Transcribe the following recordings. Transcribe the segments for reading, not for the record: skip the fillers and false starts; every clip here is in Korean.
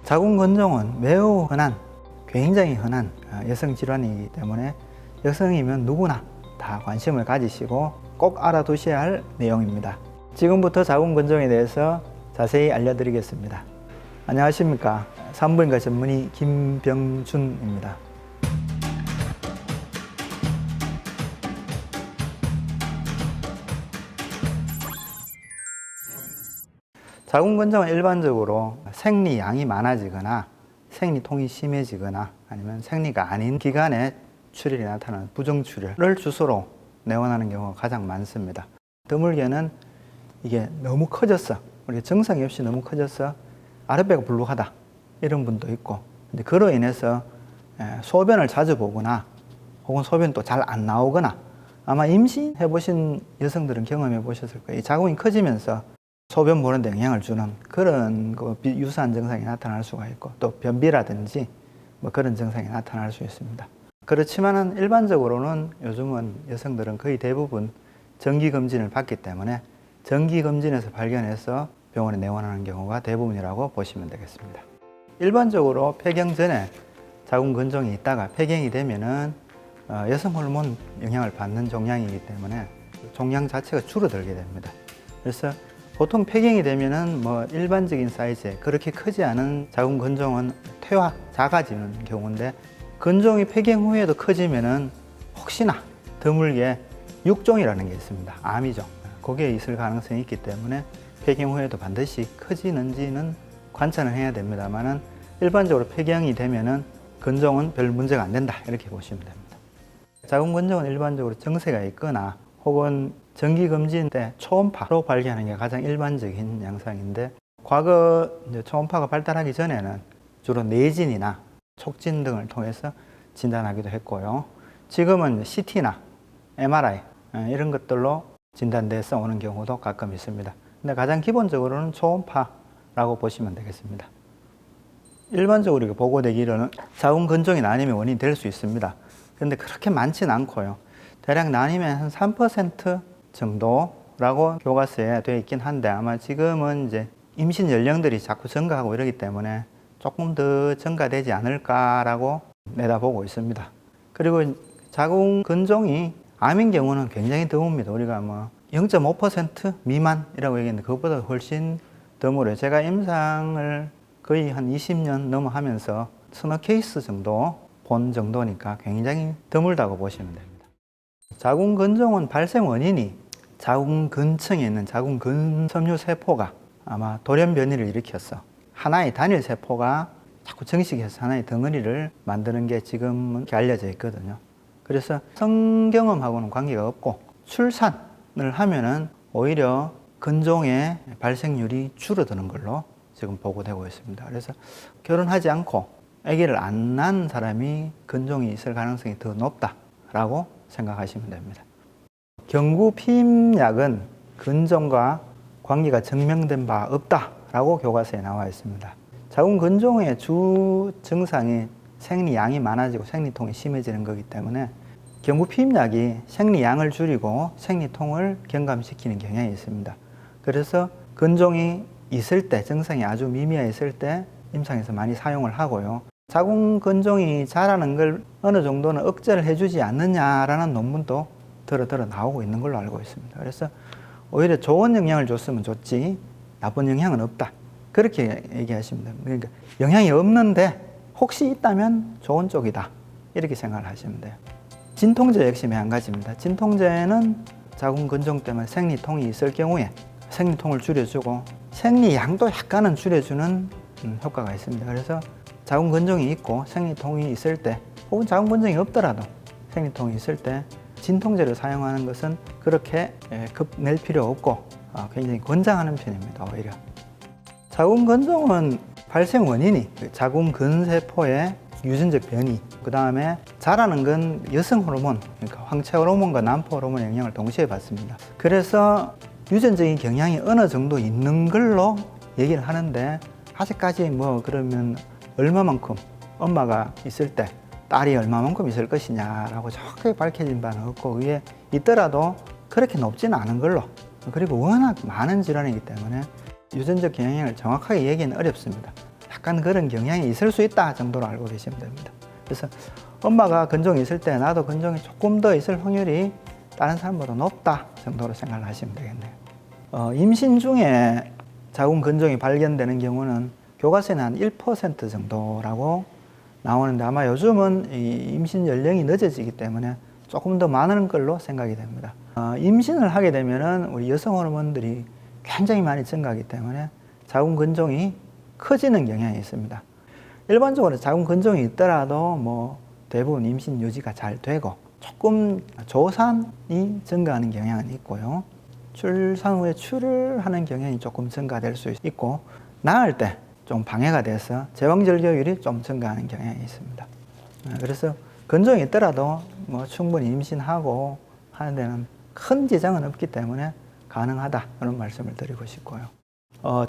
자궁근종은 매우 흔한, 굉장히 흔한 여성 질환이기 때문에 여성이면 누구나 다 관심을 가지시고 꼭 알아두셔야 할 내용입니다. 지금부터 자궁근종에 대해서 자세히 알려드리겠습니다. 안녕하십니까. 산부인과 전문의 김병준입니다. 자궁근종은 일반적으로 생리양이 많아지거나 생리통이 심해지거나 아니면 생리가 아닌 기간에 출혈이 나타나는 부정출혈을 주소로 내원하는 경우가 가장 많습니다. 드물게는 이게 너무 커졌어, 우리가 정상이 없이 너무 커져서 아랫배가 불룩하다 이런 분도 있고, 근데 그로 인해서 소변을 자주 보거나 혹은 소변이 또 잘 안 나오거나, 아마 임신해 보신 여성들은 경험해 보셨을 거예요. 이 자궁이 커지면서 소변 보는데 영향을 주는 그런 유사한 증상이 나타날 수가 있고, 또 변비라든지 뭐 그런 증상이 나타날 수 있습니다. 그렇지만은 일반적으로는 요즘은 여성들은 거의 대부분 정기검진을 받기 때문에 정기검진에서 발견해서 병원에 내원하는 경우가 대부분이라고 보시면 되겠습니다. 일반적으로 폐경 전에 자궁근종이 있다가 폐경이 되면은 여성 호르몬 영향을 받는 종양이기 때문에 종양 자체가 줄어들게 됩니다. 그래서 보통 폐경이 되면은 뭐 일반적인 사이즈에 그렇게 크지 않은 자궁근종은 퇴화, 작아지는 경우인데, 근종이 폐경 후에도 커지면은 혹시나 드물게 육종이라는 게 있습니다. 암이종. 그게 있을 가능성이 있기 때문에 폐경 후에도 반드시 커지는지는 관찰을 해야 됩니다만은, 일반적으로 폐경이 되면은 근종은 별 문제가 안 된다 이렇게 보시면 됩니다. 자궁근종은 일반적으로 정세가 있거나 혹은 정기검진 때 초음파로 발견하는 게 가장 일반적인 양상인데, 과거 이제 초음파가 발달하기 전에는 주로 내진이나 촉진 등을 통해서 진단하기도 했고요. 지금은 CT나 MRI 이런 것들로 진단돼서 오는 경우도 가끔 있습니다. 근데 가장 기본적으로는 초음파라고 보시면 되겠습니다. 일반적으로 보고되기로는 자궁근종이 난임의 원인이 될 수 있습니다. 그런데 그렇게 많지는 않고요. 대략 난임의 한 3% 정도라고 교과서에 되어 있긴 한데, 아마 지금은 이제 임신 연령들이 자꾸 증가하고 이러기 때문에 조금 더 증가되지 않을까라고 내다보고 있습니다. 그리고 자궁근종이 암인 경우는 굉장히 드뭅니다. 우리가 뭐 0.5% 미만이라고 얘기했는데 그것보다 훨씬 드물어요. 제가 임상을 거의 한 20년 넘어 하면서 서너 케이스 정도 본 정도니까 굉장히 드물다고 보시면 됩니다. 자궁근종은 발생 원인이 자궁근층에 있는 자궁근섬유 세포가 아마 돌연 변이를 일으켰어. 하나의 단일 세포가 자꾸 증식해서 하나의 덩어리를 만드는 게 지금은 알려져 있거든요. 그래서 성경험하고는 관계가 없고, 출산을 하면은 오히려 근종의 발생률이 줄어드는 걸로 지금 보고되고 있습니다. 그래서 결혼하지 않고 아기를 안 낳은 사람이 근종이 있을 가능성이 더 높다라고 생각하시면 됩니다. 경구 피임약은 근종과 관계가 증명된 바 없다라고 교과서에 나와 있습니다. 자궁근종의 주 증상이 생리양이 많아지고 생리통이 심해지는 거기 때문에 경구 피임약이 생리양을 줄이고 생리통을 경감시키는 경향이 있습니다. 그래서 근종이 있을 때, 증상이 아주 미미해 있을 때 임상에서 많이 사용을 하고요. 자궁근종이 자라는 걸 어느 정도는 억제를 해주지 않느냐라는 논문도 들어 나오고 있는 걸로 알고 있습니다. 그래서 오히려 좋은 영향을 줬으면 좋지 나쁜 영향은 없다, 그렇게 얘기하시면 됩니다. 그러니까 영향이 없는데 혹시 있다면 좋은 쪽이다 이렇게 생각을 하시면 돼요. 진통제 역시 마찬가지입니다. 진통제는 자궁근종 때문에 생리통이 있을 경우에 생리통을 줄여주고 생리양도 약간은 줄여주는 효과가 있습니다. 그래서 자궁근종이 있고 생리통이 있을 때, 혹은 자궁근종이 없더라도 생리통이 있을 때 진통제를 사용하는 것은 그렇게 급낼 필요 없고 굉장히 권장하는 편입니다. 오히려 자궁근종은 발생 원인이 자궁근세포의 유전적 변이, 그 다음에 자라는 건 여성 호르몬, 그러니까 황체 호르몬과 남포 호르몬의 영향을 동시에 받습니다. 그래서 유전적인 경향이 어느 정도 있는 걸로 얘기를 하는데, 아직까지 뭐 그러면 얼마만큼 엄마가 있을 때 딸이 얼마만큼 있을 것이냐라고 정확하게 밝혀진 바는 없고, 그게 있더라도 그렇게 높지는 않은 걸로, 그리고 워낙 많은 질환이기 때문에 유전적 경향을 정확하게 얘기는 어렵습니다. 약간 그런 경향이 있을 수 있다 정도로 알고 계시면 됩니다. 그래서 엄마가 근종이 있을 때 나도 근종이 조금 더 있을 확률이 다른 사람보다 높다 정도로 생각을 하시면 되겠네요. 임신 중에 자궁 근종이 발견되는 경우는 교과서에는 한 1% 정도라고 나오는데 아마 요즘은 이 임신 연령이 늦어지기 때문에 조금 더 많은 걸로 생각이 됩니다. 임신을 하게 되면은 우리 여성 호르몬들이 굉장히 많이 증가하기 때문에 자궁 근종이 커지는 경향이 있습니다. 일반적으로 자궁 근종이 있더라도 뭐 대부분 임신 유지가 잘 되고 조금 조산이 증가하는 경향은 있고요. 출산 후에 출을 하는 경향이 조금 증가될 수 있고 낳을 때 좀 방해가 돼서 제왕절개율이 좀 증가하는 경향이 있습니다. 그래서 근종이 있더라도 뭐 충분히 임신하고 하는 데는 큰 지장은 없기 때문에 가능하다 그런 말씀을 드리고 싶고요.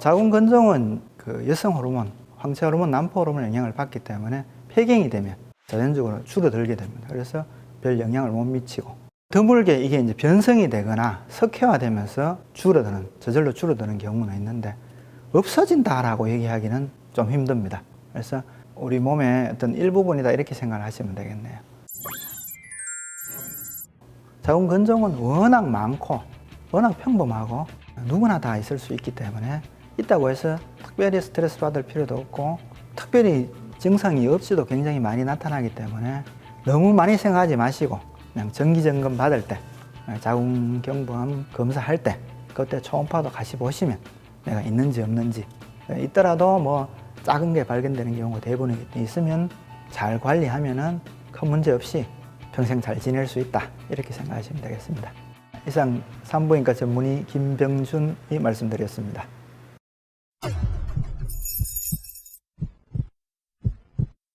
자궁 근종은 그 여성 호르몬, 황체 호르몬, 남포 호르몬 영향을 받기 때문에 폐경이 되면 자연적으로 줄어들게 됩니다. 그래서 별 영향을 못 미치고 드물게 이게 이제 변성이 되거나 석회화되면서 저절로 줄어드는 경우는 있는데 없어진다라고 얘기하기는 좀 힘듭니다. 그래서 우리 몸의 어떤 일부분이다 이렇게 생각을 하시면 되겠네요. 자궁 근종은 워낙 많고 워낙 평범하고 누구나 다 있을 수 있기 때문에 있다고 해서 특별히 스트레스 받을 필요도 없고 특별히 증상이 없이도 굉장히 많이 나타나기 때문에 너무 많이 생각하지 마시고 그냥 정기점검 받을 때 자궁경부암 검사할 때 그때 초음파도 같이 보시면 내가 있는지 없는지 있더라도 뭐 작은 게 발견되는 경우가 대부분 있으면 잘 관리하면은 큰 문제 없이 평생 잘 지낼 수 있다 이렇게 생각하시면 되겠습니다. 이상 산부인과 전문의 김병준이 말씀드렸습니다.